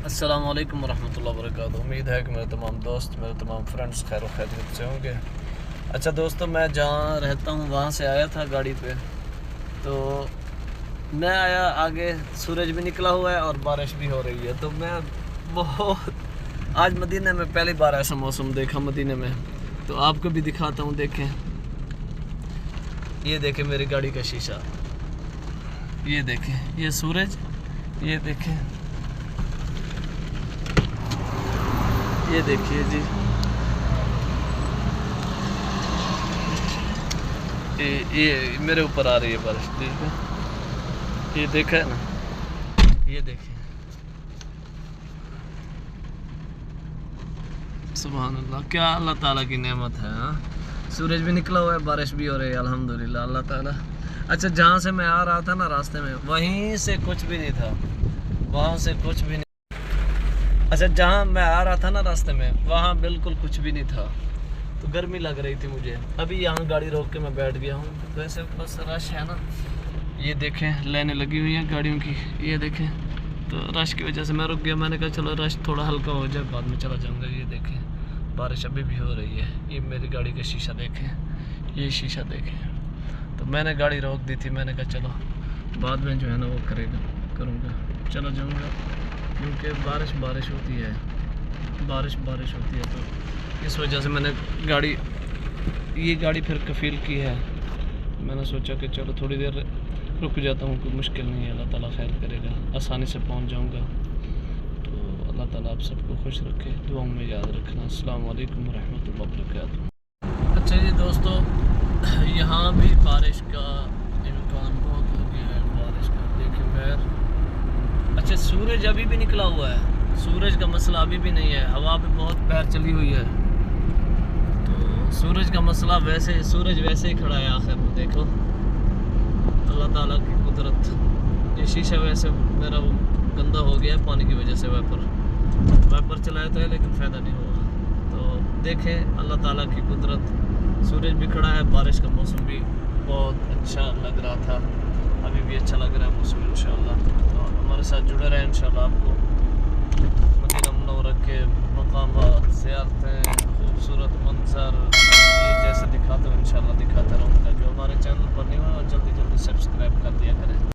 अस्सलामुअलैकुम वरहमतुल्लाहि वबरकातुहू। उम्मीद है कि मेरे तमाम दोस्त, मेरे तमाम फ्रेंड्स खैर व खैरियत से होंगे। अच्छा दोस्तों, मैं जहाँ रहता हूँ वहाँ से आया था गाड़ी पे, तो मैं आया, आगे सूरज भी निकला हुआ है और बारिश भी हो रही है। तो मैं बहुत आज मदीने में पहली बार ऐसा मौसम देखा मदीने में, तो आपको भी दिखाता हूँ। देखें, ये देखें मेरी गाड़ी का शीशा, ये देखें, ये सूरज, ये देखें, ये देखिए जी, ये मेरे ऊपर आ रही है बारिश, ठीक है, ये देखा है ना, ये देखिए, सुभान अल्लाह, क्या अल्लाह ताला की नेमत है। हाँ, सूरज भी निकला हुआ है, बारिश भी हो रही है, अल्हम्दुलिल्लाह अल्लाह ताला। अच्छा, जहाँ से मैं आ रहा था ना रास्ते में, वहीं से कुछ भी नहीं था, वहाँ से कुछ भी नहीं। अच्छा, जहाँ मैं आ रहा था ना रास्ते में, वहाँ बिल्कुल कुछ भी नहीं था, तो गर्मी लग रही थी मुझे। अभी यहाँ गाड़ी रोक के मैं बैठ गया हूँ। वैसे बस रश है ना, ये देखें लाइनें लगी हुई हैं गाड़ियों की, ये देखें, तो रश की वजह से मैं रुक गया। मैंने कहा चलो रश थोड़ा हल्का हो जाए, बाद में चला जाऊँगा। ये देखें, बारिश अभी भी हो रही है। ये मेरी गाड़ी का शीशा देखें, ये शीशा देखें। तो मैंने गाड़ी रोक दी थी, मैंने कहा चलो बाद में जो है ना वो करूँगा, चला जाऊँगा, क्योंकि बारिश होती है, बारिश होती है, तो इस वजह से मैंने ये गाड़ी फिर कफ़ील की है। मैंने सोचा कि चलो थोड़ी देर रुक जाता हूँ, कोई मुश्किल नहीं है, अल्लाह ताला खैर करेगा, आसानी से पहुँच जाऊँगा। तो अल्लाह ताला आप सबको खुश रखे, दुआओं में याद रखना। अस्सलाम वालेकुम रहमतुल्लाहि वबरकातुहू। अच्छा जी दोस्तों, यहाँ भी बारिश का इम्कान बहुत हो गया है, बारिश का देखिए खैर। अच्छा, सूरज अभी भी निकला हुआ है, सूरज का मसला अभी भी नहीं है, हवा पे बहुत पैर चली हुई है, तो सूरज का मसला सूरज वैसे ही खड़ा है आखिर में। देखो अल्लाह ताला की कुदरत। ये शीशा वैसे मेरा वो गंदा हो गया पानी की वजह से, वाइपर चलाया था लेकिन फ़ायदा नहीं हुआ। तो देखें अल्लाह ताला की कुदरत, सूरज भी खड़ा है, बारिश का मौसम भी बहुत अच्छा लग रहा था, अभी भी अच्छा लग रहा है मौसम। इंशाअल्लाह तो हमारे साथ जुड़े रहें, इंशाअल्लाह आपको मदीना मुनव्वरा के मकामात, ज़ियारतें, खूबसूरत मंजर ये जैसे दिखाते हो इंशाअल्लाह दिखाता रहूँगा। जो हमारे चैनल पर नहीं हो, जल्दी सब्सक्राइब कर दिया करें।